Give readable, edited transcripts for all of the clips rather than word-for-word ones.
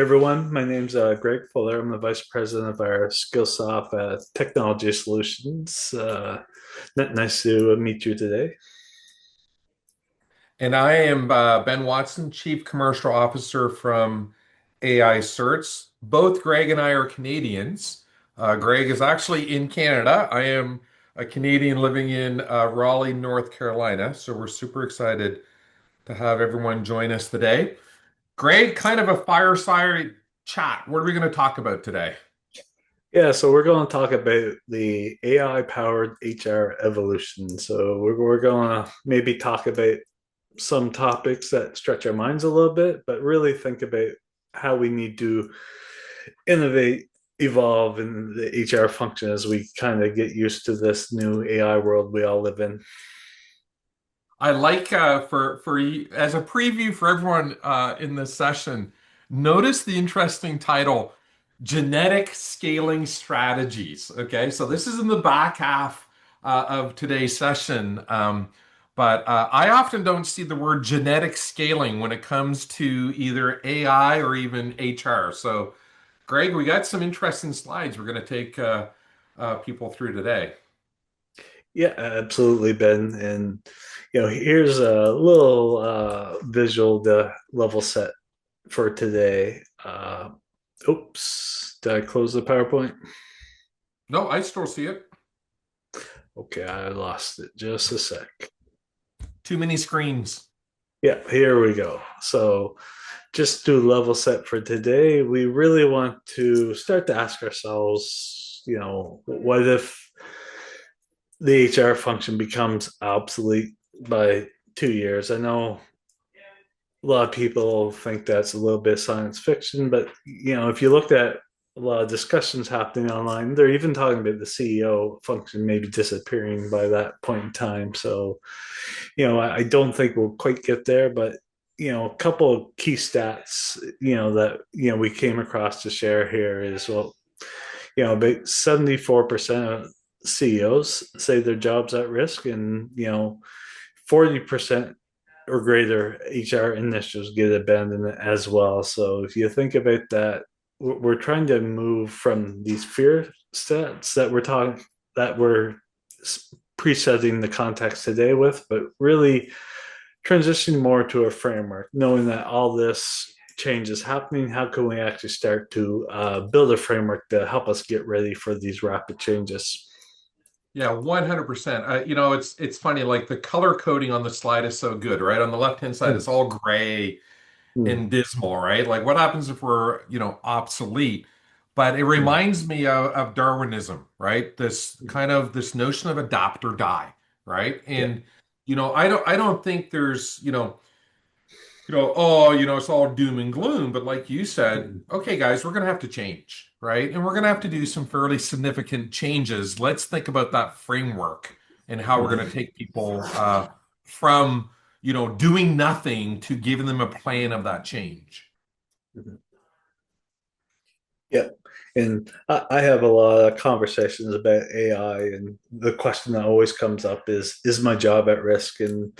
everyone. My name's Greg Fuller. I'm the Vice President of our Skillsoft Technology Solutions. Nice to meet you today. And I am Ben Watson, Chief Commercial Officer from AI Certs. Both Greg and I are Canadians. Greg is actually in Canada. I am a Canadian living in Raleigh, North Carolina. So we're super excited to have everyone join us today. Greg, kind of a fireside chat. What are we going to talk about today? Yeah, so we're going to talk about the AI-powered HR evolution. So we're going to maybe talk about some topics that stretch our minds a little bit, but really think about how we need to innovate, evolve in the HR function as we kind of get used to this new AI world we all live in. I like for you as a preview for everyone in this session. Notice the interesting title, Genetic Scaling Strategies. Okay, so this is in the back half of today's session. But I often don't see the word genetic scaling when it comes to either AI or even HR. So, Greg, we got some interesting slides we're going to take people through today. Yeah, absolutely, Ben. And here's a little visual to level set for today. Oops, did I close the PowerPoint? No, I still see it. Okay, I lost it. Just a sec. Too many screens. Yeah, here we go. So, just to level set for today, we really want to start to ask ourselves, what if the HR function becomes obsolete by 2 years? I know a lot of people think that's a little bit science fiction, but if you looked at a lot of discussions happening online, they're even talking about the CEO function maybe disappearing by that point in time. So, I don't think we'll quite get there, but a couple of key stats, that we came across to share here is well, about 74% of CEOs say their job's at risk, and 40% or greater HR initiatives get abandoned as well. So if you think about that, we're trying to move from these fear stats that we're presetting the context today with, but really transitioning more to a framework, knowing that all this change is happening. How can we actually start to build a framework to help us get ready for these rapid changes? Yeah, 100%. It's funny, like the color coding on the slide is so good, right? On the left-hand side, Mm, it's all gray mm, and dismal, right? Like what happens if we're, obsolete? But it mm, reminds me of Darwinism, right? This mm. kind of this notion of adapt or die, right? Yeah. And I don't think there's, oh, it's all doom and gloom. But like you said, Mm, okay, guys, we're going to have to change, right? And we're going to have to do some fairly significant changes. Let's think about that framework and how we're going to mm, take people from, doing nothing to giving them a plan of that change. mm. Yeah. And I have a lot of conversations about AI, and the question that always comes up is my job at risk? And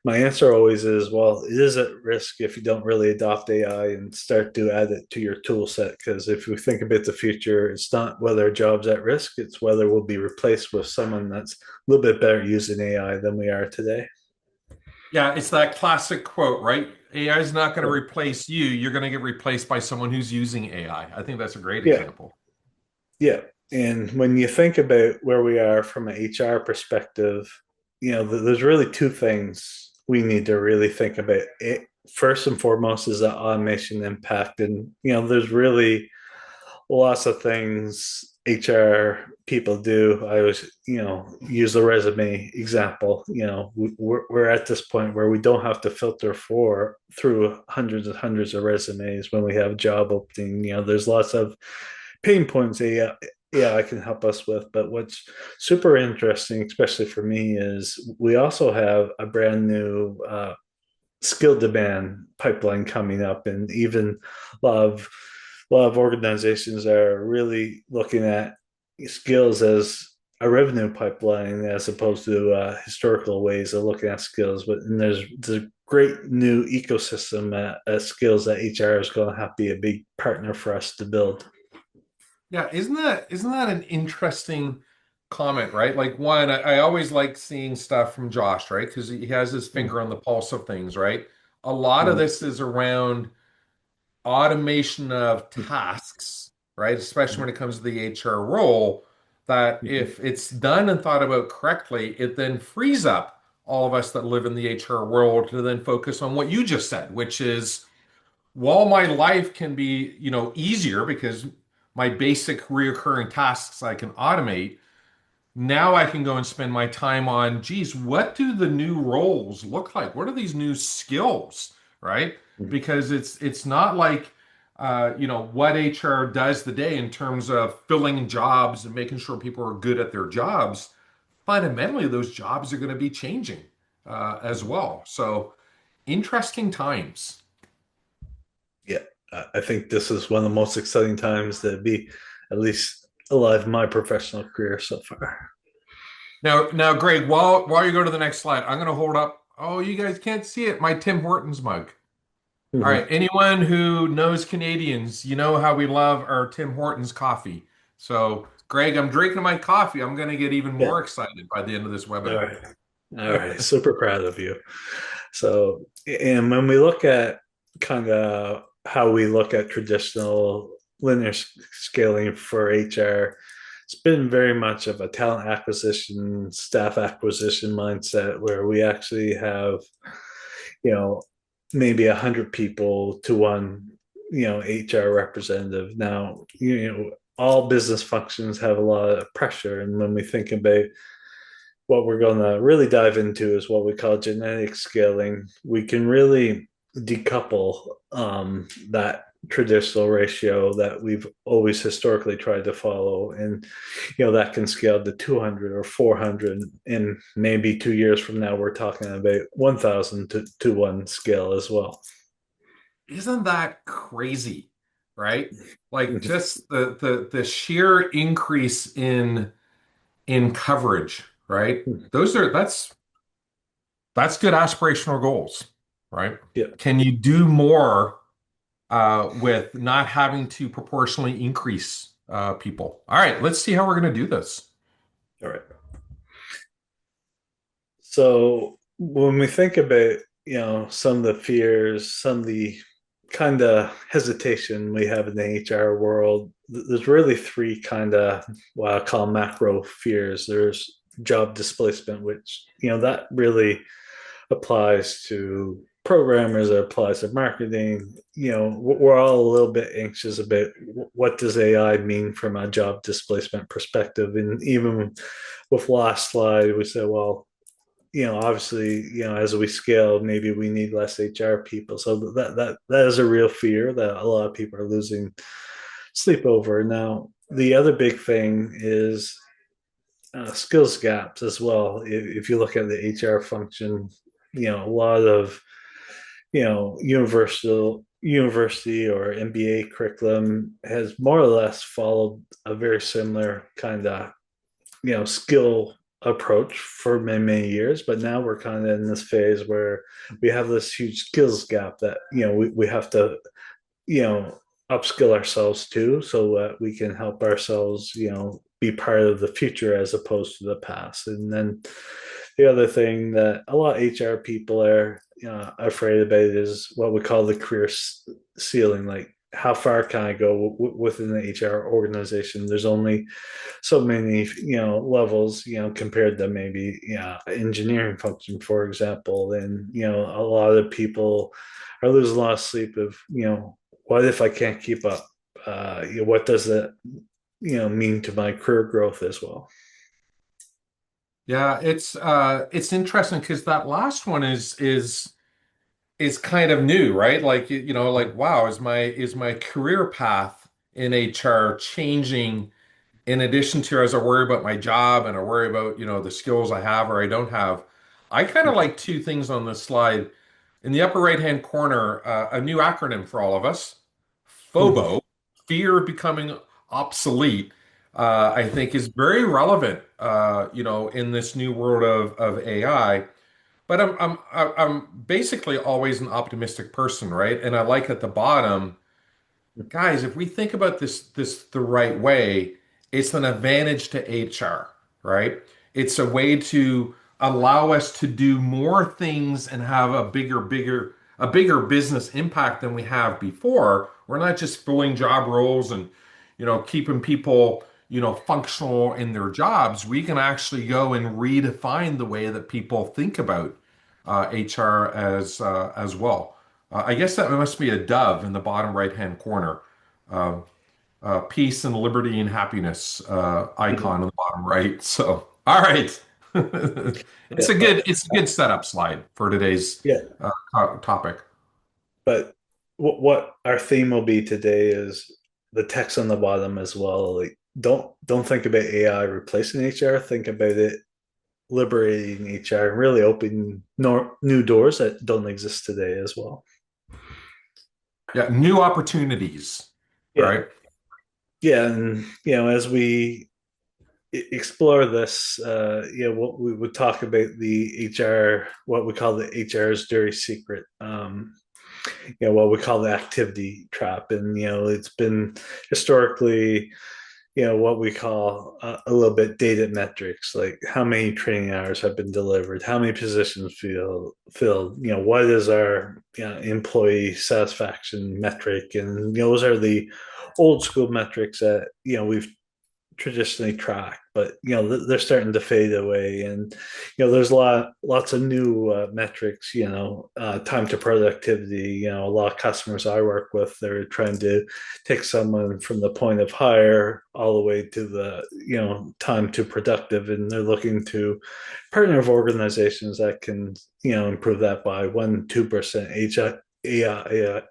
my answer always is, well, it is at risk if you don't really adopt AI and start to add it to your tool set. Because if we think about the future, it's not whether a job's at risk, it's whether we'll be replaced with someone that's a little bit better using AI than we are today. Yeah, it's that classic quote, right? AI is not going to Yeah. replace you. You're going to get replaced by someone who's using AI. I think that's a great Yeah. example. Yeah. And when you think about where we are from an HR perspective, there's really two things we need to really think about. First and foremost is that automation impact. And, there's really lots of things HR people do. I always, use the resume example. We're at this point where we don't have to filter through hundreds and hundreds of resumes when we have job opening. There's lots of pain points AI can help us with. But what's super interesting, especially for me, is we also have a brand new skill demand pipeline coming up, and even a lot of a lot of organizations are really looking at skills as a revenue pipeline as opposed to historical ways of looking at skills. But and there's a great new ecosystem at skills that HR is going to have to be a big partner for us to build. Yeah, isn't that an interesting comment, right? Like one, I always like seeing stuff from Josh, right? Because he has his finger on the pulse of things, right? A lot of this is around automation of tasks, right? Especially when it comes to the HR role, that if it's done and thought about correctly, it then frees up all of us that live in the HR world to then focus on what you just said, which is while my life can be, easier because my basic reoccurring tasks I can automate, now I can go and spend my time on, geez, what do the new roles look like? What are these new skills, right? Because it's not like what HR does today in terms of filling jobs and making sure people are good at their jobs. Fundamentally, those jobs are going to be changing as well. So interesting times. Yeah, I think this is one of the most exciting times to be at least alive in my professional career so far. Now, Greg, while you go to the next slide, I'm going to hold up. Oh, you guys can't see it. My Tim Hortons mug. All right. Mhm. Anyone who knows Canadians, you know how we love our Tim Hortons coffee. So, Greg, I'm drinking my coffee. I'm going to get even Yeah. more excited by the end of this All webinar. right. All right. Super proud of you. So, and when we look at kind of how we look at traditional linear scaling for HR, it's been very much of a talent acquisition, staff acquisition mindset where we actually have, you know, maybe 100 people to one, HR representative. Now, all business functions have a lot of pressure. And when we think about what we're going to really dive into is what we call genetic scaling. We can really decouple that traditional ratio that we've always historically tried to follow, and that can scale to 200 or 400, and maybe 2 years from now we're talking about 1,000 to one scale as well. Isn't that crazy, right? Like just the sheer increase in coverage, right? That's good aspirational goals, right? Yeah. Can you do more with not having to proportionally increase people? All right, let's see how we're going to do this. All right. So when we think about, some of the fears, some of the kind of hesitation we have in the HR world, there's really three kind of what I call macro fears. There's job displacement, which, that really applies to programmers, it applies to marketing. We're all a little bit anxious about what does AI mean from a job displacement perspective. And even with last slide, we said, well, obviously, as we scale, maybe we need less HR people. So that is a real fear that a lot of people are losing sleep over. Now, the other big thing is skills gaps as well. If you look at the HR function, a lot of university or MBA curriculum has more or less followed a very similar kind of skill approach for many years, but now we're kind of in this phase where we have this huge skills gap that we have to you know upskill ourselves too, so that we can help ourselves be part of the future as opposed to the past. And then the other thing that a lot of HR people are afraid about is what we call the career ceiling. Like, how far can I go within the HR organization? There's only so many levels compared to maybe engineering function, for example. And a lot of people are losing a lot of sleep of what if I can't keep up. What does that mean to my career growth as well? Yeah, it's interesting because that last one is kind of new, right? Like like wow, is my career path in HR changing in addition to as I worry about my job and I worry about, the skills I have or I don't have. I kind of like two things on this slide. In the upper right-hand corner, a new acronym for all of us, Mhm. FOBO, fear of becoming obsolete. I think is very relevant, in this new world of AI. But I'm basically always an optimistic person, right? And I like at the bottom, guys, if we think about this the right way, it's an advantage to HR, right? It's a way to allow us to do more things and have a bigger business impact than we have before. We're not just filling job roles and keeping people functional in their jobs. We can actually go and redefine the way that people think about HR as well. I guess that must be a dove in the bottom right hand corner. Uh, Peace and liberty and happiness icon on the bottom right. So, all right, Yeah, it's a good setup slide for today's yeah, topic. but what our theme will be today is the text on the bottom as well. Like, don't think about AI replacing HR. Think about it liberating HR and really opening new doors that don't exist today as well. Yeah, new opportunities, Yeah, right? yeah, and as we explore this, what we would talk about the HR, what we call the HR's dirty secret. What we call the activity trap, and it's been historically what we call a little bit dated metrics, like how many training hours have been delivered, how many positions filled, what is our employee satisfaction metric, and those are the old school metrics that we've traditionally tracked, but they're starting to fade away, and there's lots of new metrics. Time to productivity. A lot of customers I work with, they're trying to take someone from the point of hire all the way to the time to productive, and they're looking to partner with organizations that can improve that by 1-2%.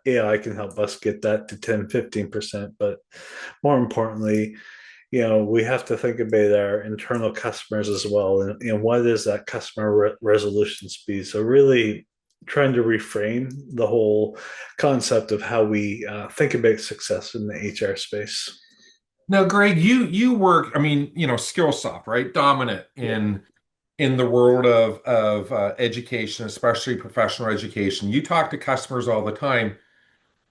AI can help us get that to 10-15%, but more importantly, we have to think about our internal customers as well, and what is that customer resolution speed. So really trying to reframe the whole concept of how we think about success in the HR space. Now, Greg, you work, I mean, Skillsoft, right? Dominant Yeah. in the world of education, especially professional education. You talk to customers all the time.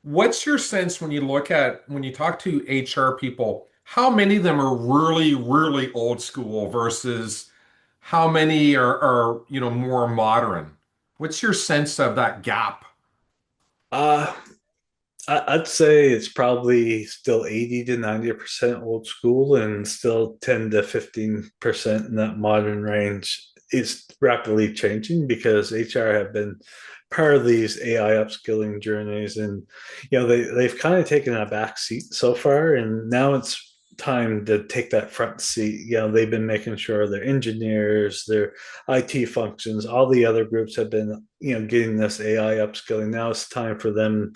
What's your sense when you talk to HR people, how many of them are really, really old school versus how many are more modern? What's your sense of that gap? Uh, I'd say it's probably still 80 to 90% old school and still 10 to 15% in that modern range. It's rapidly changing because HR have been part of these AI upskilling journeys, and they've kind of taken a back seat so far, and now it's time to take that front seat. They've been making sure their engineers, their IT functions, all the other groups have been getting this AI upskilling. Now it's time for them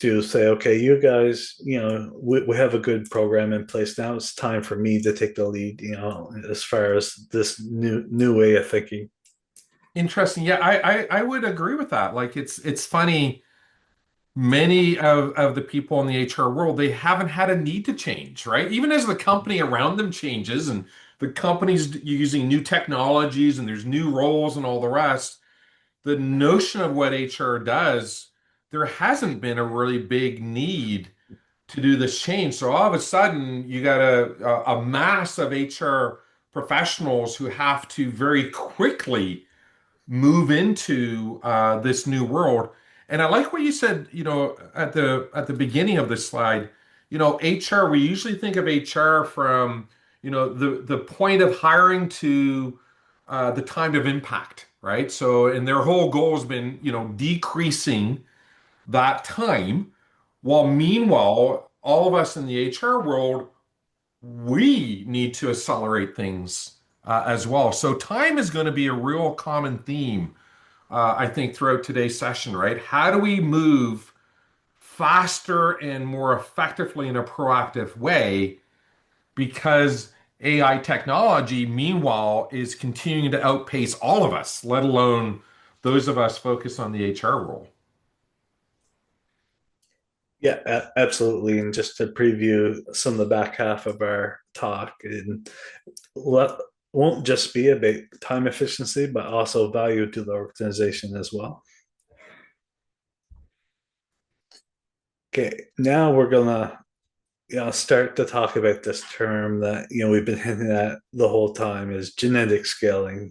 to say, okay, you guys, we have a good program in place. Now it's time for me to take the lead, as far as this new way of thinking. Interesting. Yeah, I would agree with that. Like it's funny. Many of the people in the HR world, they haven't had a need to change, right? Even as the company around them changes and the company's using new technologies and there's new roles and all the rest, the notion of what HR does, there hasn't been a really big need to do this change. So all of a sudden, you got a mass of HR professionals who have to very quickly move into this new world. And I like what you said, at the beginning of this slide. HR, we usually think of HR from, the point of hiring to the time of impact, right? So, and their whole goal has been, decreasing that time, while meanwhile, all of us in the HR world, we need to accelerate things as well. So time is going to be a real common theme, I think, throughout today's session, right? How do we move faster and more effectively in a proactive way? Because AI technology, meanwhile, is continuing to outpace all of us, let alone those of us focused on the HR role. Yeah, absolutely. And just to preview some of the back half of our talk, and let, won't just be about time efficiency, but also value to the organization as well. Okay, now we're gonna start to talk about this term that we've been hinting at the whole time is genetic scaling.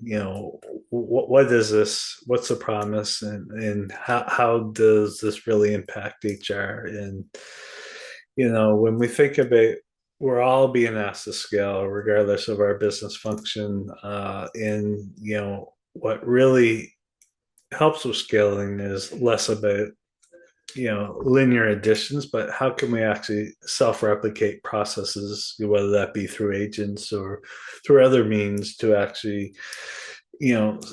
What is this? What's the promise, and how does this really impact HR? And when we think about, we're all being asked to scale regardless of our business function. And what really helps with scaling is less about linear additions, but how can we actually self-replicate processes, whether that be through agents or through other means, to actually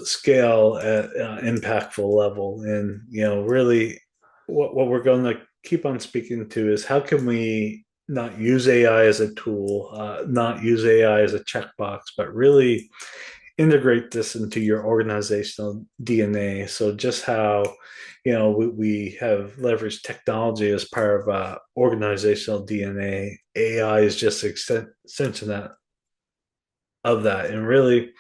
scale at an impactful level. And really what we're going to keep on speaking to is how can we not use AI as a tool, not use AI as a checkbox, but really integrate this into your organizational DNA. So just how we have leveraged technology as part of organizational DNA, AI is just an extension of that. And really,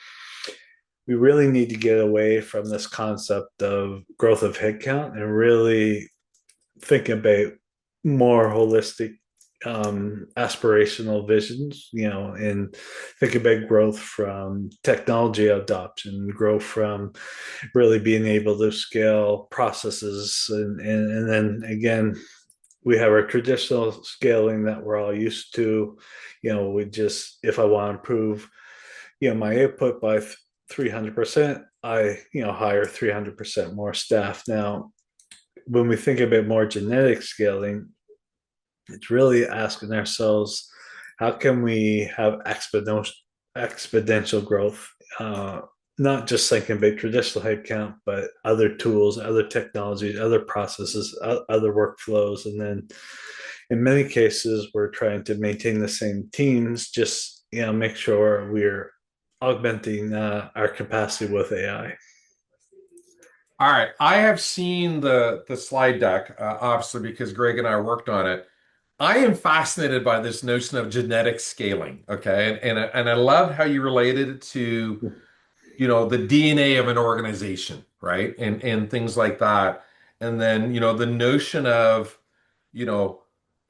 we really need to get away from this concept of growth of headcount and really think about more holistic aspirational visions, and think about growth from technology adoption, growth from really being able to scale processes. And then again, we have our traditional scaling that we're all used to. We just, if I want to improve, my output by 300%, I, hire 300% more staff. Now, when we think about more genetic scaling, it's really asking ourselves, how can we have exponential growth? Not just thinking about traditional headcount, but other tools, other technologies, other processes, other workflows. And then in many cases, we're trying to maintain the same teams, just make sure we're augmenting our capacity with AI. All right, I have seen the slide deck, obviously because Greg and I worked on it. I am fascinated by this notion of genetic scaling. Okay, and I love how you related it to the DNA of an organization, right? And things like that. And then, the notion of, you know,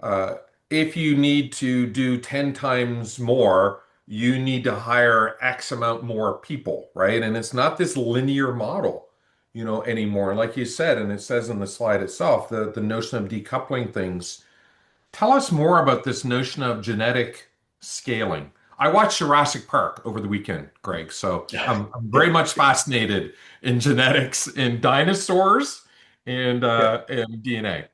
uh, if you need to do 10 times more, you need to hire X amount more people, right? And it's not this linear model, anymore. Like you said, and it says in the slide itself, the notion of decoupling things. Tell us more about this notion of genetic scaling. I watched Jurassic Park over the weekend, Greg, so I'm Yeah, very much fascinated in genetics in dinosaurs yeah. and DNA.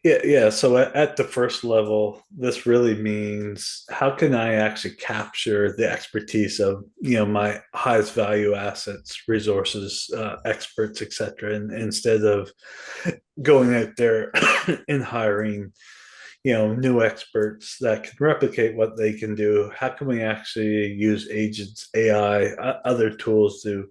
Yeah. So at the first level, this really means how can I actually capture the expertise of my highest value assets, resources, experts, etc., and instead of going out there and hiring new experts that can replicate what they can do. How can we actually use agents, AI, other tools to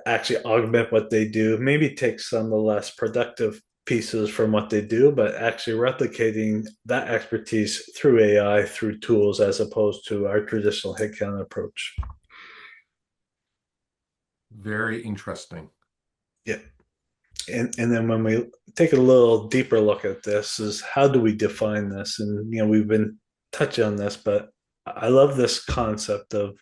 actually augment what they do? Maybe take some of the less productive pieces from what they do, but actually replicating that expertise through AI, through tools, as opposed to our traditional headcount approach. Very interesting. Yeah. And then when we take a little deeper look at this, is how do we define this? And we've been touching on this, but I love this concept of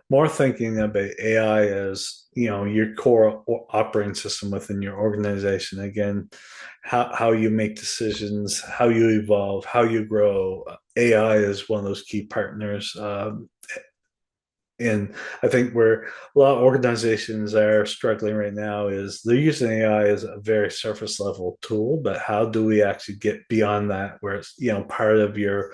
more thinking about AI as your core operating system within your organization. Again, how you make decisions, how you evolve, how you grow. AI is one of those key partners. And I think where a lot of organizations are struggling right now is they're using AI as a very surface level tool, but how do we actually get beyond that, where it's part of your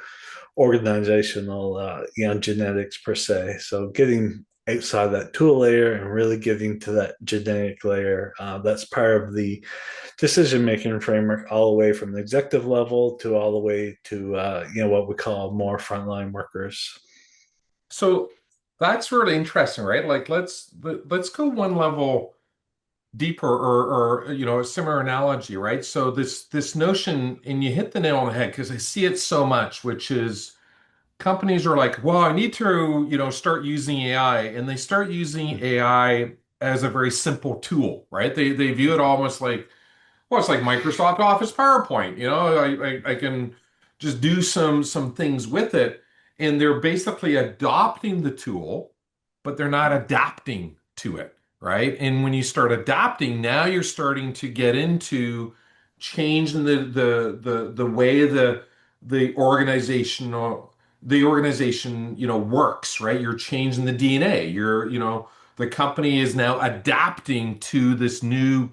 organizational genetics per se? So getting outside that tool layer and really getting to that genetic layer, that's part of the decision making framework, all the way from the executive level to all the way to what we call more frontline workers. So that's really interesting, right? Like let's go one level deeper or a similar analogy, right? So this notion, and you hit the nail on the head because I see it so much, which is companies are like, well, I need to, start using AI, and they start using AI as a very simple tool, right? They view it almost like, well, it's like Microsoft Office PowerPoint. I can just do some things with it, and they're basically adopting the tool, but they're not adapting to it, right? And when you start adapting, now you're starting to get into changing the way the organization works, right? You're changing the DNA. The company is now adapting to this new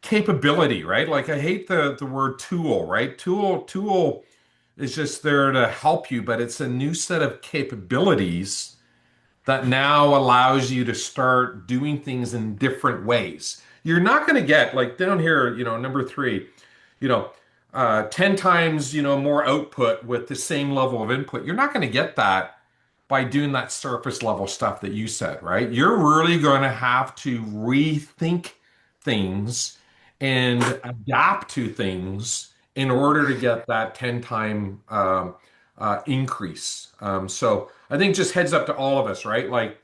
capability, right? Like I hate the word tool, right? Tool is just there to help you, but it's a new set of capabilities that now allows you to start doing things in different ways. You're not going to get like down here, number three, you know, 10 times, more output with the same level of input. You're not going to get that by doing that surface level stuff that you said, right? You're really going to have to rethink things and adapt to things in order to get that 10 time increase. So I think just heads up to all of us, right? Like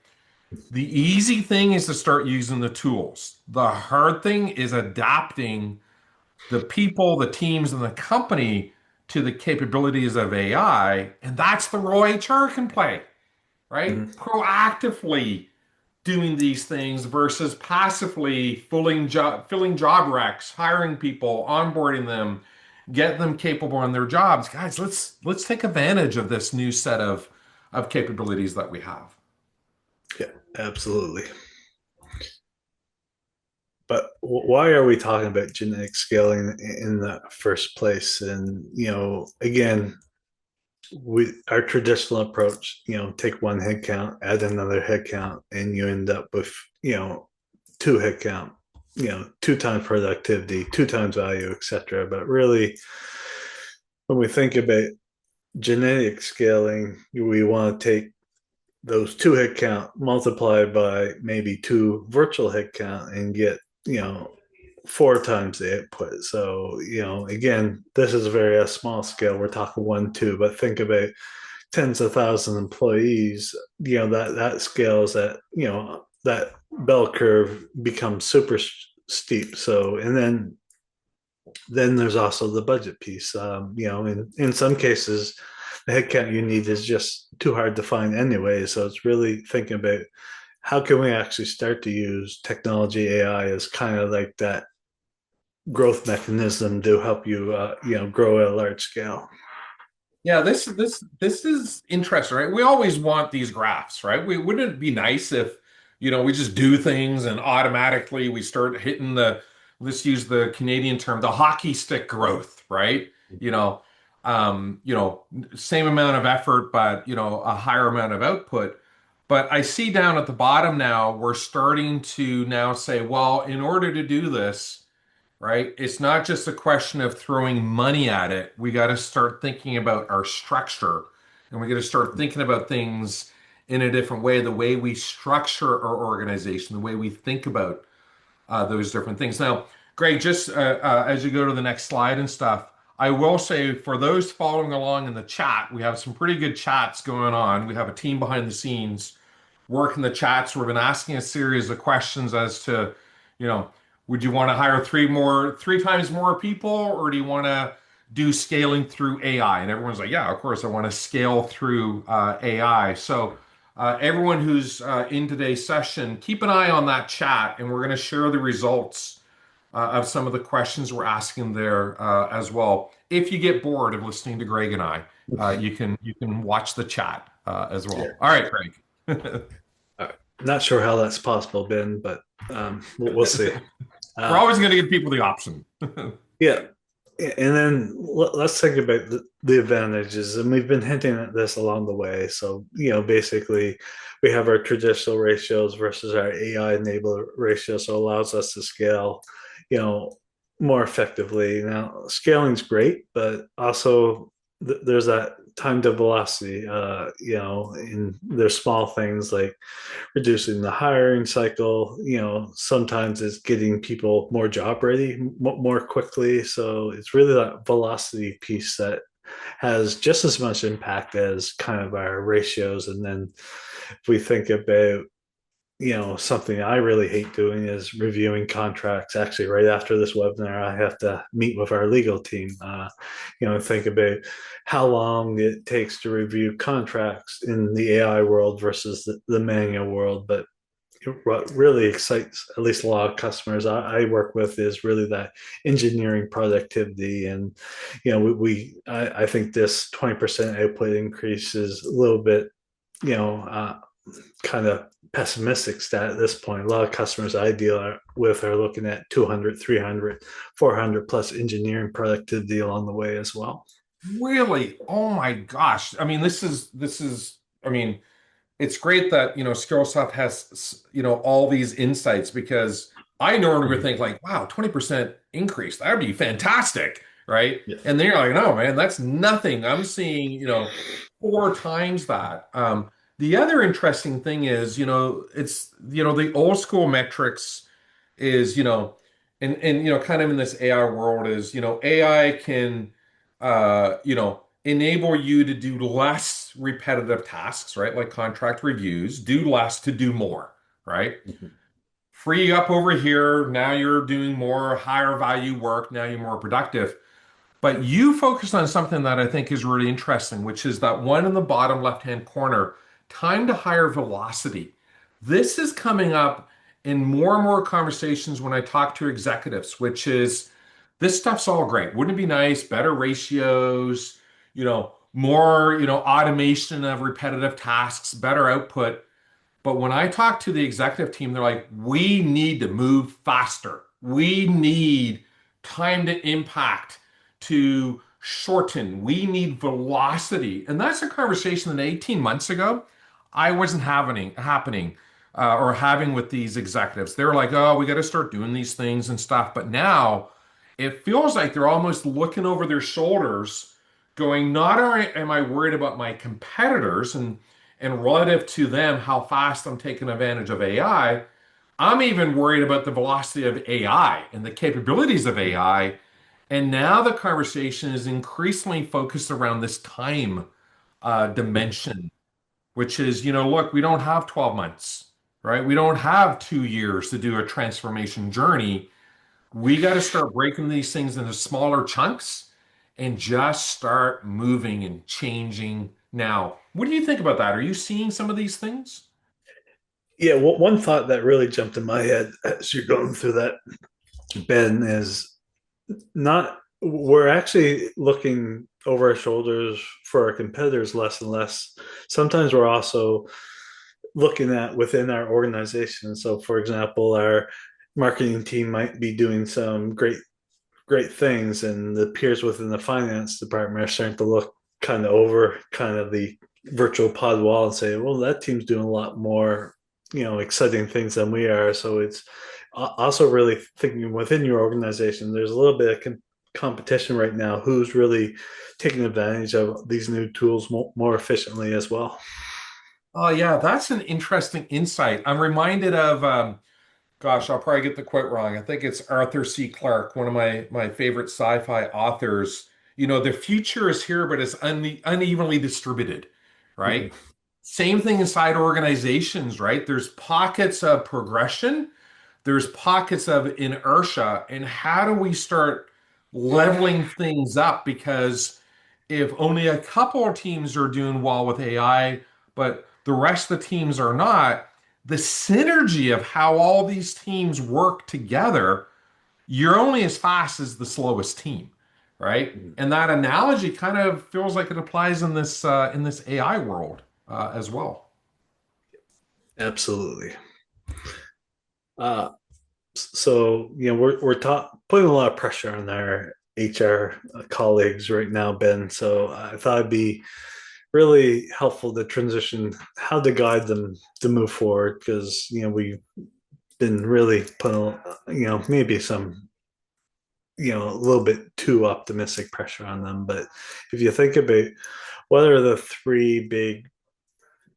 the easy thing is to start using the tools. The hard thing is adapting the people, the teams, and the company to the capabilities of AI. And that's the role HR can play, right? Mhm. Proactively doing these things versus passively filling job recs, hiring people, onboarding them, get them capable in their jobs. Guys, let's take advantage of this new set of capabilities that we have. Yeah, absolutely. But why are we talking about genetic scaling in the first place? And again, we our traditional approach, take one head count, add another head count, and you end up with two head count, two times productivity, two times value, etc. But really, when we think about genetic scaling, we want to take those two head count multiplied by maybe two virtual head count and get four times the output. So again, this is very a small scale. We're talking one, two, but think about tens of thousands of employees. That scales at that bell curve becomes super steep. So and then there's also the budget piece. In some cases, the headcount you need is just too hard to find anyway. So it's really thinking about how can we actually start to use technology AI as kind of like that growth mechanism to help you grow at a large scale. Yeah, this is interesting, right? We always want these graphs, right? Wouldn't it be nice if, we just do things and automatically we start hitting let's use the Canadian term, the hockey stick growth, right? You know, same amount of effort, but a higher amount of output. But I see down at the bottom now, we're starting to now say, well, in order to do this, right? It's not just a question of throwing money at it. We got to start thinking about our structure and we got to start thinking about things in a different way, the way we structure our organization, the way we think about those different things. Now, Greg, just as you go to the next slide and stuff, I will say for those following along in the chat, we have some pretty good chats going on. We have a team behind the scenes working the chats. We've been asking a series of questions as to, you know, would you want to hire three times more people, or do you want to do scaling through AI? And everyone's like, yeah, of course, I want to scale through AI. So everyone who's in today's session, keep an eye on that chat, and we're going to share the results of some of the questions we're asking there as well. If you get bored of listening to Greg and I, you can watch the chat as well. Yeah. All right, Greg. Not sure how that's possible, Ben, but we'll see. We're Uh, always going to give people the option. yeah. And then let's think about the advantages. And we've been hinting at this along the way. So, basically, we have our traditional ratios versus our AI enabled ratio. So, it allows us to scale, you know, more effectively. Now, scaling's great, but also there's that time to velocity. In there's small things like reducing the hiring cycle. Sometimes it's getting people more job ready more quickly. So it's really that velocity piece that has just as much impact as kind of our ratios. And then if we think about something I really hate doing is reviewing contracts. Actually, right after this webinar, I have to meet with our legal team, think about how long it takes to review contracts in the AI world versus the manual world. But what really excites at least a lot of customers I work with is really that engineering productivity. And I think this 20% output increase is a little bit you know kind of pessimistic stat at this point. A lot of customers I deal with are looking at 200, 300, 400 plus engineering productivity along the way as well. Really? Oh my gosh. I mean, this is I mean, it's great that, Skillsoft has, all these insights because I normally would think like, wow, 20% increase. That would be fantastic, right? Yeah. And then you're like, no, man, that's nothing. I'm seeing, four times that. The other interesting thing is, it's, the old school metrics is, and kind of in this AI world is, AI can enable you to do less repetitive tasks, right? Like contract reviews, do less to do more, right? Mhm. Free you up over here. Now you're doing more higher value work. Now you're more productive. But you focused on something that I think is really interesting, which is that one in the bottom left-hand corner, time to higher velocity. This is coming up in more and more conversations when I talk to executives, which is this stuff's all great. Wouldn't it be nice? Better ratios, more, automation of repetitive tasks, better output. But when I talk to the executive team, they're like, we need to move faster. We need time to impact to shorten. We need velocity. And that's a conversation that 18 months ago, I wasn't or having with these executives. They're like, oh, we got to start doing these things and stuff. But now it feels like they're almost looking over their shoulders, going, not only am I worried about my competitors and relative to them, how fast I'm taking advantage of AI, I'm even worried about the velocity of AI and the capabilities of AI. And now the conversation is increasingly focused around this time dimension, which is, look, we don't have 12 months, right? We don't have 2 years to do a transformation journey. We got to start breaking these things into smaller chunks and just start moving and changing now. What do you think about that? Are you seeing some of these things? Yeah, one thought that really jumped in my head as you're going through that, Ben, is not we're actually looking over our shoulders for our competitors less and less. Sometimes we're also looking at within our organization. So, for example, our marketing team might be doing some great things, and the peers within the finance department are starting to look kind of over kind of the virtual pod wall and say, well, that team's doing a lot more, exciting things than we are. So it's also really thinking within your organization, there's a little bit of competition right now. Who's really taking advantage of these new tools more efficiently as well? Oh, yeah, that's an interesting insight. I'm reminded of, gosh, I'll probably get the quote wrong. I think it's Arthur C. Clarke, one of my favorite sci-fi authors. The future is here, but it's unevenly distributed, right? Mm-hmm. Same thing inside organizations, right? There's pockets of progression, there's pockets of inertia, and how do we start leveling things up? Because if only a couple of teams are doing well with AI, but the rest of the teams are not, the synergy of how all these teams work together, you're only as fast as the slowest team, right? And that analogy kind of feels like it applies in this AI world as well. Absolutely. Uh, so we're putting a lot of pressure on our HR colleagues right now, Ben. So I thought it'd be really helpful to transition how to guide them to move forward because we've been really putting maybe some a little bit too optimistic pressure on them. But if you think about what are the three big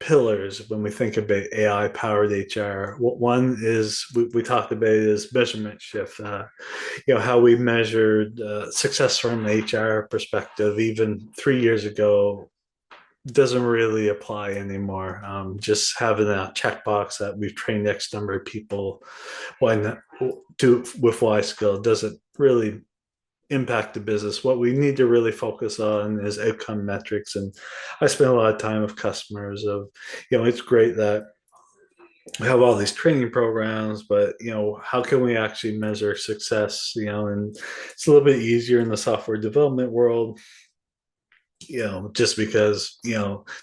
pillars when we think about AI powered HR? One is we talked about is measurement shift. How we measured success from an HR perspective even 3 years ago doesn't really apply anymore. Just having a checkbox that we've trained X number of people when do with Y skill doesn't really impact the business. What we need to really focus on is outcome metrics. And I spend a lot of time with customers of, it's great that we have all these training programs, but how can we actually measure success? And it's a little bit easier in the software development world, just because,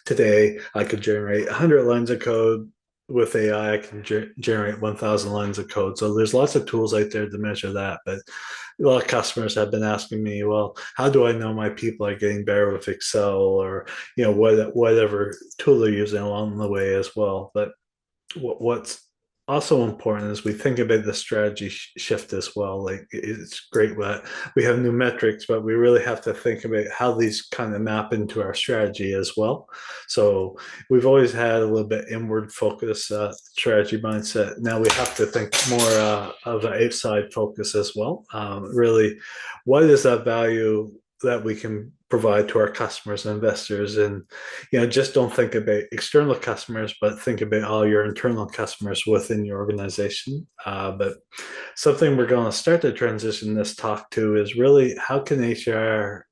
today I could generate 100 lines of code. With AI, I can generate 1,000 lines of code. So there's lots of tools out there to measure that. But a lot of customers have been asking me, well, how do I know my people are getting better with Excel or, whatever tool they're using along the way as well. But what's also important is we think about the strategy shift as well. Like it's great that we have new metrics, but we really have to think about how these kind of map into our strategy as well. So we've always had a little bit inward focus strategy mindset. Now we have to think more of an outside focus as well. Really, what is that value that we can provide to our customers and investors, and just don't think about external customers but think about all your internal customers within your organization. But something we're going to start to transition this talk to is really how can HR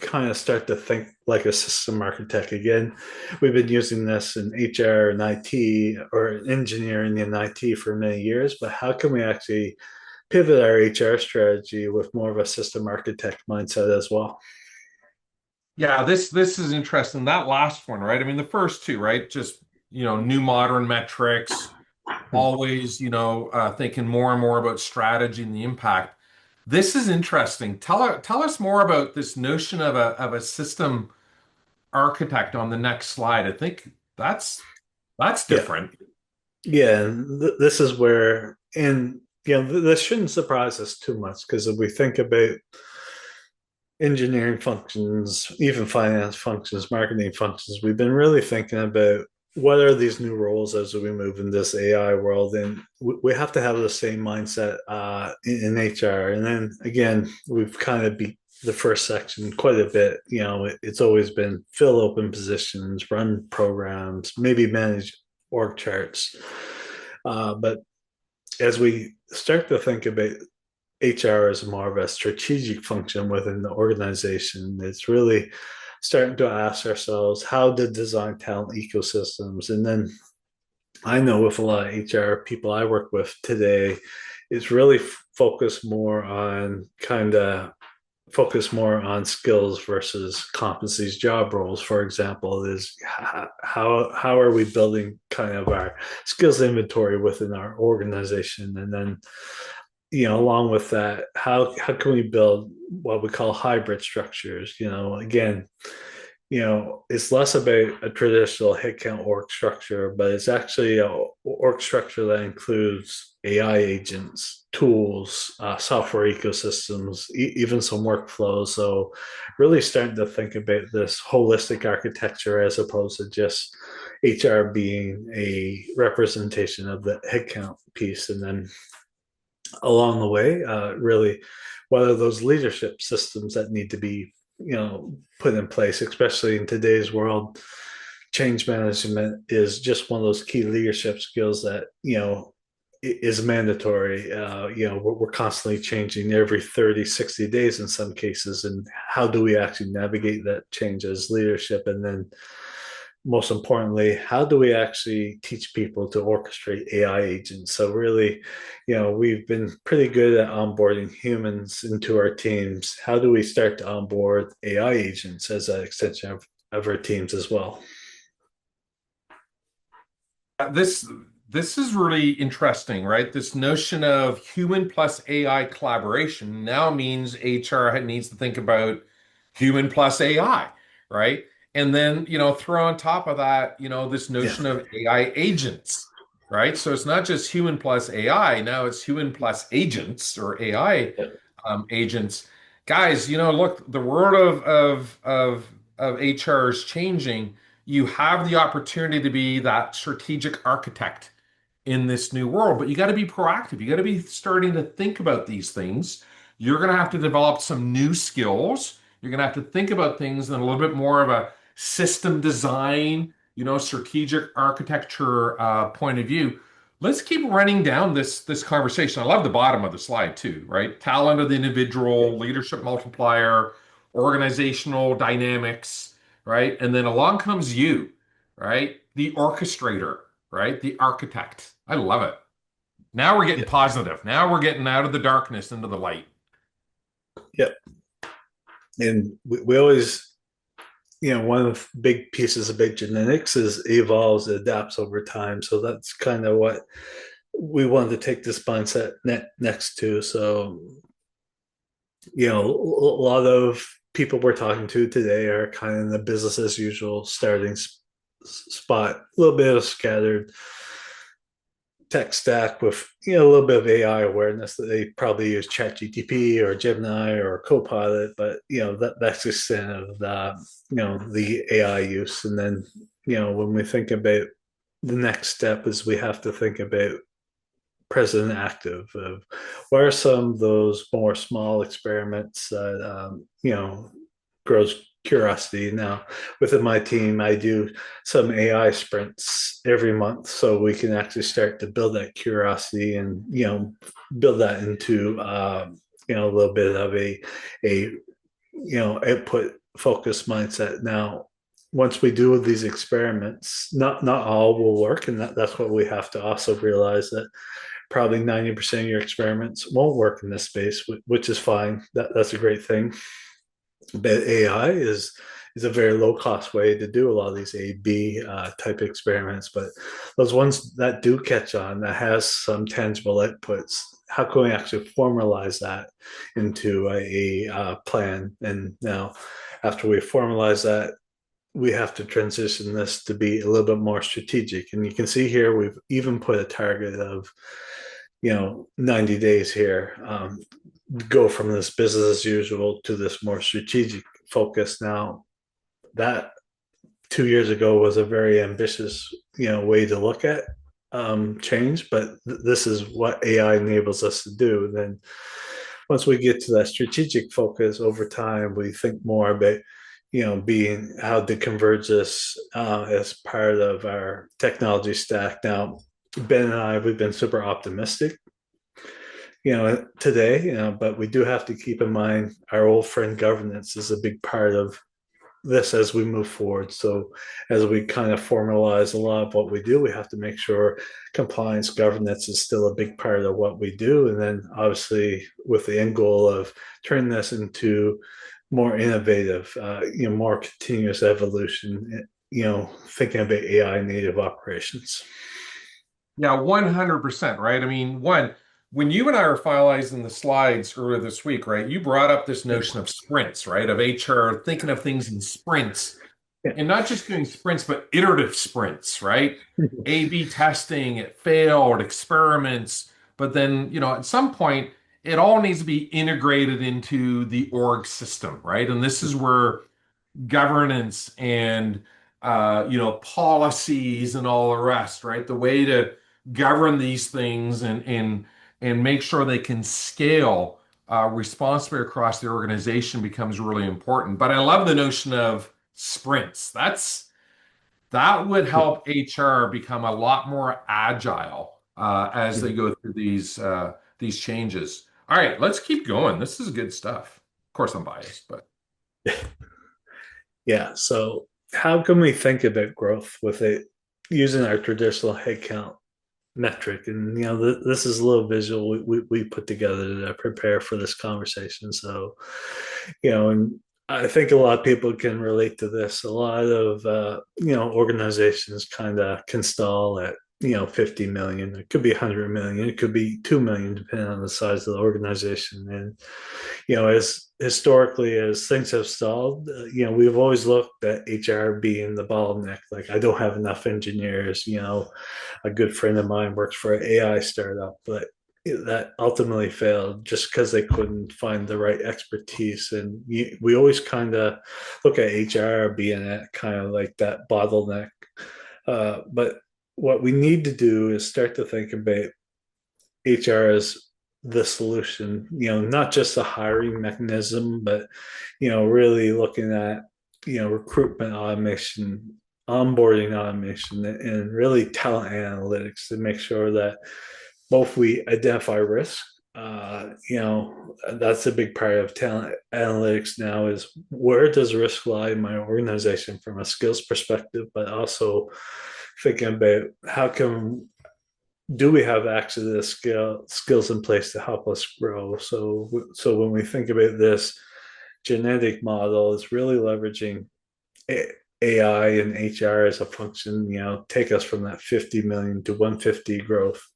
kind of start to think like a system architect again. We've been using this in HR and IT or engineering in IT for many years, but how can we actually pivot our HR strategy with more of a system architect mindset as well? Yeah, this is interesting. That last one, right? I mean, the first two, right? Just, new modern metrics, always, thinking more and more about strategy and the impact. This is interesting. Tell us more about this notion of a system architect on the next slide. I think that's Yeah. different. Yeah, and this is where, and this shouldn't surprise us too much because if we think about engineering functions, even finance functions, marketing functions, we've been really thinking about what are these new roles as we move in this AI world, and we have to have the same mindset in HR. And then again, we've kind of beat the first section quite a bit. It's always been fill open positions, run programs, maybe manage org charts. But as we start to think about HR as more of a strategic function within the organization, it's really starting to ask ourselves how to design talent ecosystems. And then I know with a lot of HR people I work with today, it's really focus more on skills versus competencies. Job roles, for example, is how are we building kind of our skills inventory within our organization, and then along with that, how can we build what we call hybrid structures? Again, it's less about a traditional headcount org structure, but it's actually a org structure that includes AI agents, tools, software ecosystems, even some workflows. So, really starting to think about this holistic architecture as opposed to just HR being a representation of the headcount piece, and then along the way, really, what are those leadership systems that need to be, put in place, especially in today's world. Change management is just one of those key leadership skills that, is mandatory. We're constantly changing every 30, 60 days in some cases. And how do we actually navigate that change as leadership? And then most importantly, how do we actually teach people to orchestrate AI agents? So really, we've been pretty good at onboarding humans into our teams. How do we start to onboard AI agents as an extension of our teams as well? This this is really interesting, right? This notion of human plus AI collaboration now means HR needs to think about human plus AI, right? And then, throw on top of that, this Yeah. notion of AI agents, right? So it's not just human plus AI, now it's human plus agents or AI agents. Guys, look, the world of of HR is changing, you have the opportunity to be that strategic architect in this new world. But you got to be proactive. You got to be starting to think about these things. You're going to have to develop some new skills. You're going to have to think about things in a little bit more of a system design, strategic architecture point of view. Let's keep running down this conversation. I love the bottom of the slide too, right? Talent of the individual, leadership multiplier, organizational dynamics, right? And then along comes you, right? The orchestrator, right? The architect. I love it. Now we're getting Yeah. positive. Now we're getting out of the darkness into the light. Yeah. And we always, one of the big pieces of big genetics is evolves, it adapts over time. So that's kind of what we wanted to take this mindset next to. So, a lot of people we're talking to today are kind of in the business as usual starting spot, a little bit of scattered tech stack with a little bit of AI awareness that they probably use ChatGTP or Gemini or Copilot, but that's the extent of the AI use. And then when we think about the next step, is we have to think about present active of what are some of those more small experiments that grows curiosity. Now within my team, I do some AI sprints every month so we can actually start to build that curiosity and build that into a little bit of a output focused mindset. Now once we do these experiments, not all will work, and that's what we have to also realize, that probably 90% of your experiments won't work in this space, which is fine. That's a great thing. But AI is a very low cost way to do a lot of these A/B type experiments. But those ones that do catch on, that has some tangible outputs, how can we actually formalize that into a plan? And now, after we formalize that, we have to transition this to be a little bit more strategic. And you can see here, we've even put a target of 90 days here, go from this business as usual to this more strategic focus. Now that 2 years ago was a very ambitious way to look at change, but this is what AI enables us to do. Then once we get to that strategic focus over time, we think more about being how to converge this as part of our technology stack. Now Ben and I, we've been super optimistic today, but we do have to keep in mind our old friend governance is a big part of this as we move forward. So as we kind of formalize a lot of what we do, we have to make sure compliance governance is still a big part of what we do. And then obviously with the end goal of turning this into more innovative, more continuous evolution, thinking about AI native operations. Yeah, 100%, right? I mean, when you and I were finalizing the slides earlier this week, right, you brought up this notion of sprints, right, of HR thinking of things in sprints Yeah. and not just doing sprints, but iterative sprints, right? A/B testing, it failed, experiments, but then, at some point, it all needs to be integrated into the org system, right? And this is where governance and policies and all the rest, right? The way to govern these things and make sure they can scale responsibly across the organization becomes really important. But I love the notion of sprints. That would help HR become a lot more agile as they go through these changes. All right, let's keep going. This is good stuff. Of course, I'm biased, but. Yeah. So how can we think about growth with it using our traditional headcount metric? And this is a little visual we put together to prepare for this conversation. So and I think a lot of people can relate to this. A lot of organizations kind of can stall at 50 million. It could be 100 million. It could be 2 million, depending on the size of the organization. And as historically as things have stalled, we've always looked at HR being the bottleneck. Like, I don't have enough engineers. A good friend of mine works for an AI startup, but that ultimately failed just because they couldn't find the right expertise. And we always kind of look at HR being at kind of like that bottleneck. But what we need to do is start to think about HR as the solution, not just a hiring mechanism, but, really looking at, recruitment automation, onboarding automation, and really talent analytics to make sure that both we identify risk. That's a big part of talent analytics now is where does risk lie in my organization from a skills perspective, but also thinking about how can do we have access to the skills in place to help us grow? So when we think about this genetic model, it's really leveraging AI and HR as a function. Take us from that 50 million to 150 growth,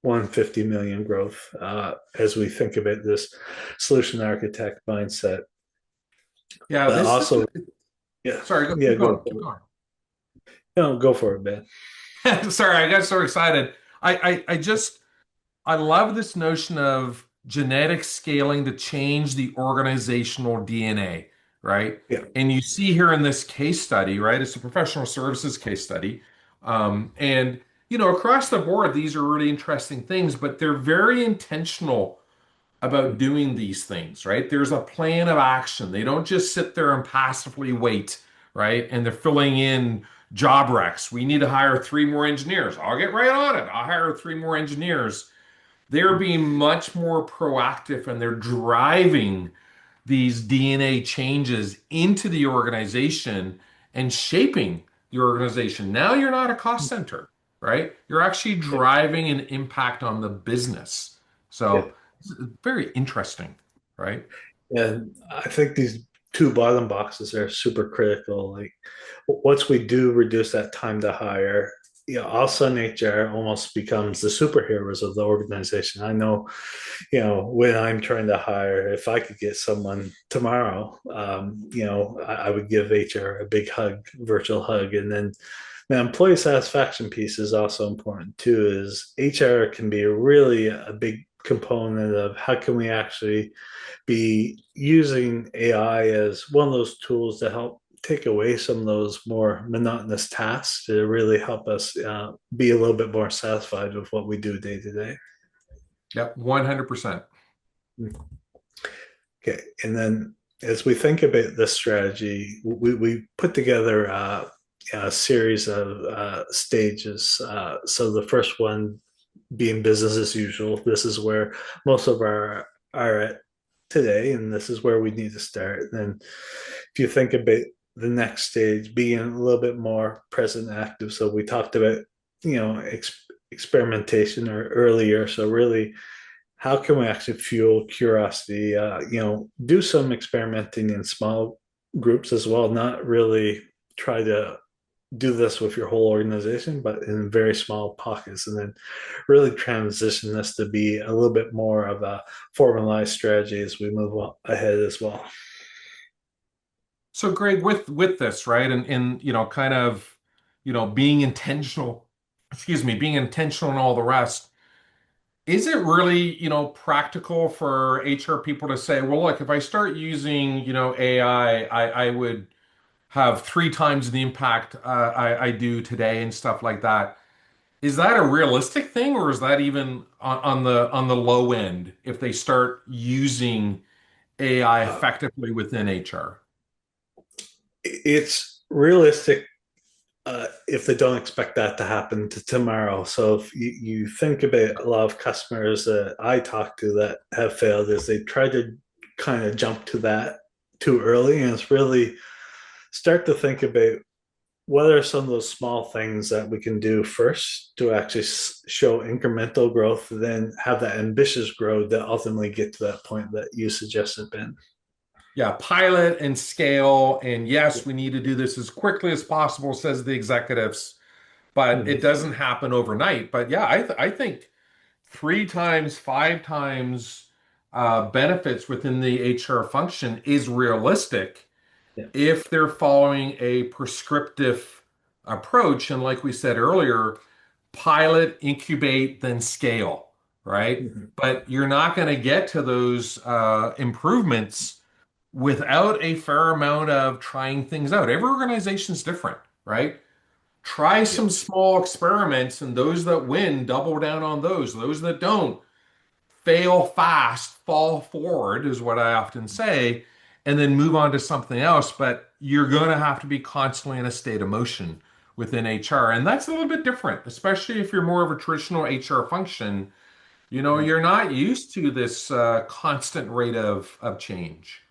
150 million growth as we think about this solution architect mindset. Yeah, But this is, also, yeah, sorry, yeah, keep go going, for keep it. going. No, go for it, man. Sorry, I got so excited. I just, I love this notion of genetic scaling to change the organizational DNA, right? Yeah, And you see here in this case study, right? It's a professional services case study. And, across the board, these are really interesting things, but they're very intentional about doing these things, right? There's a plan of action. They don't just sit there and passively wait, right? And they're filling in job recs. We need to hire three more engineers. I'll get right on it. I'll hire three more engineers. They're being much more proactive and they're driving these DNA changes into the organization and shaping the organization. Now you're not a cost center, right? You're actually yeah, driving an impact on the business. yeah. So it's very interesting, right? And I think these two bottom boxes are super critical. Like once we do reduce that time to hire, all of a sudden HR almost becomes the superheroes of the organization. I know, when I'm trying to hire, if I could get someone tomorrow, I would give HR a big hug, virtual hug. And then the employee satisfaction piece is also important too, is HR can be really a big component of how can we actually be using AI as one of those tools to help take away some of those more monotonous tasks to really help us be a little bit more satisfied with what we do day to day. Yep, 100%. Okay, and then as we think about this strategy, we put together a series of stages. So the first one being business as usual. This is where most of our are at today, and this is where we need to start. Then, if you think about the next stage, being a little bit more present, active. So we talked about experimentation or earlier. So really, how can we actually fuel curiosity? Do some experimenting in small groups as well. Not really try to do this with your whole organization, but in very small pockets, and then really transition this to be a little bit more of a formalized strategy as we move ahead as well. So Greg, with this, right? And kind of, being intentional, excuse me, being intentional and all the rest. Is it really, practical for HR people to say, well, look, if I start using, AI, I would have three times the impact I do today and stuff like that. Is that a realistic thing, or is that even on the low end if they start using AI Uh, effectively within HR? it's realistic if they don't expect that to happen tomorrow. So if you think about a lot of customers that I talk to that have failed, is they try to kind of jump to that too early, and it's really start to think about what are some of those small things that we can do first to actually show incremental growth, then have that ambitious growth that ultimately get to that point that you suggested, Ben. Yeah, pilot and scale. And yes, we need to do this as quickly as possible, says the executives, but it Mm-hmm. doesn't happen overnight. But yeah, I think three times, five times benefits within the HR function is realistic Yeah. if they're following a prescriptive approach. And like we said earlier, pilot, incubate, then scale, right? Mhm. But you're not going to get to those improvements without a fair amount of trying things out. Every organization's different, right? Try Yeah. some small experiments, and those that win, double down on those. Those that don't, fail fast, fall forward, is what I often say, and then move on to something else. But you're going to have to be constantly in a state of motion within HR. And that's a little bit different, especially if you're more of a traditional HR function. Mhm. You're not used to this constant rate of change.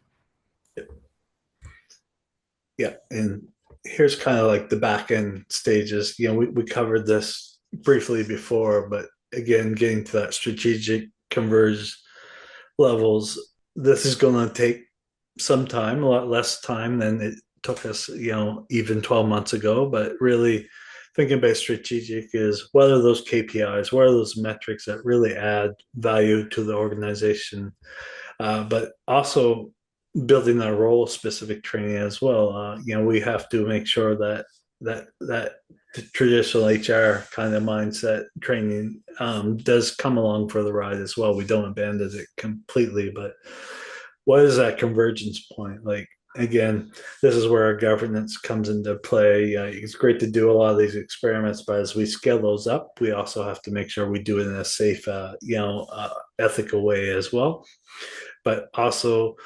Yeah. And here's kind of like the back end stages. We covered this briefly before, but again, getting to that strategic converge levels, this is going to take some time, a lot less time than it took us, even 12 months ago. But really thinking about strategic is what are those KPIs? What are those metrics that really add value to the organization? But also building our role specific training as well. We have to make sure that the traditional HR kind of mindset training does come along for the ride as well. We don't abandon it completely, but what is that convergence point? Like, again, this is where our governance comes into play. It's great to do a lot of these experiments, but as we scale those up, we also have to make sure we do it in a safe, ethical way as well. But also,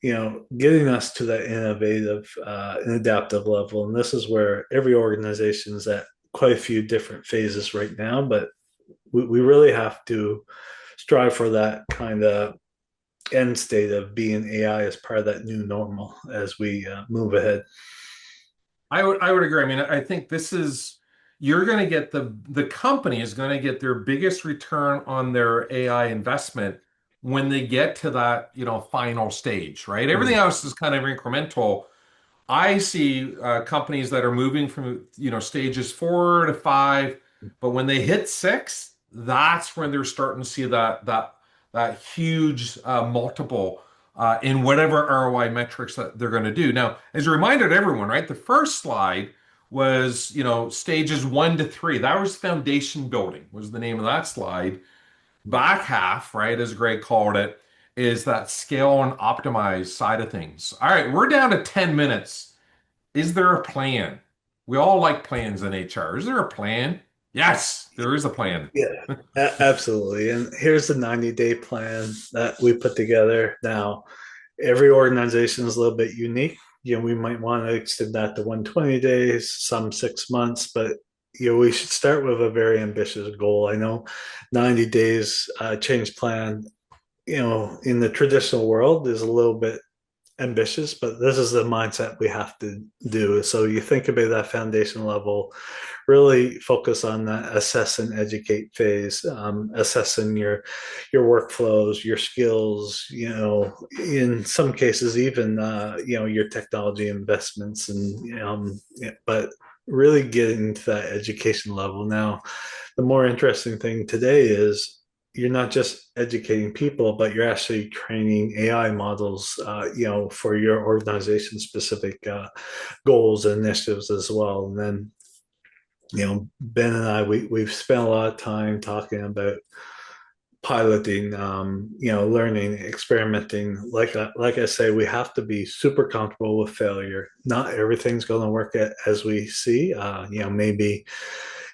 getting us to that innovative and adaptive level. And this is where every organization is at quite a few different phases right now, but we really have to strive for that kind of end state of being AI as part of that new normal as we move ahead. I would agree. I mean, I think this is you're going to get the company is going to get their biggest return on their AI investment when they get to that, final stage, right? Everything Mm. else is kind of incremental. I see companies that are moving from stages 4 to 5, but when they hit 6, that's when they're starting to see that huge multiple in whatever ROI metrics that they're going to do. Now, as a reminder to everyone, right? The first slide was stages 1 to 3. That was foundation building was the name of that slide. Back half, right, as Greg called it, is that scale and optimize side of things. All right, we're down to 10 minutes. Is there a plan? We all like plans in HR. Is there a plan? Yes, there is a plan. Yeah, absolutely. And here's the 90-day plan that we put together. Now, every organization is a little bit unique. We might want to extend that to 120 days, some 6 months, but we should start with a very ambitious goal. I know 90 days change plan, in the traditional world is a little bit ambitious, but this is the mindset we have to do. So you think about that foundation level, really focus on that assess and educate phase, assessing your workflows, your skills, in some cases even your technology investments, and yeah, but really getting to that education level. Now, the more interesting thing today is you're not just educating people, but you're actually training AI models, for your organization specific goals and initiatives as well. And then, Ben and I, we've spent a lot of time talking about piloting, learning, experimenting. Like I say, we have to be super comfortable with failure. Not everything's going to work as we see. Maybe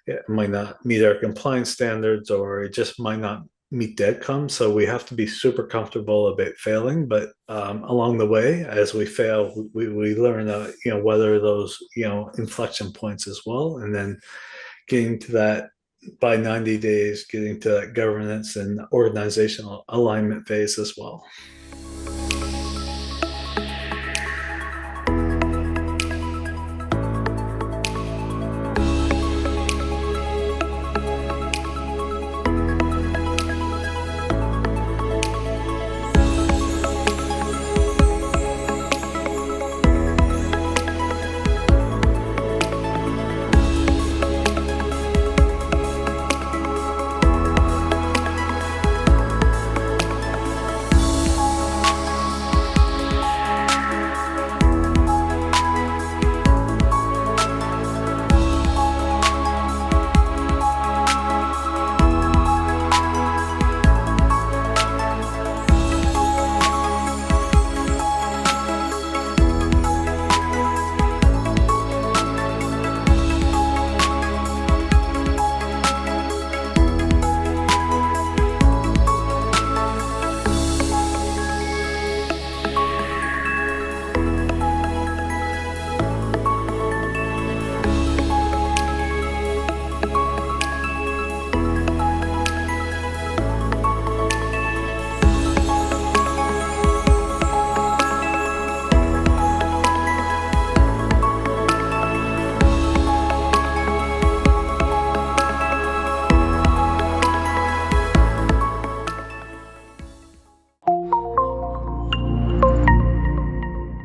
it might not meet our compliance standards, or it just might not meet DEDCOM. So we have to be super comfortable about failing. But along the way, as we fail, we learn, what are those, inflection points as well. And then getting to that by 90 days, getting to that governance and organizational alignment phase as well.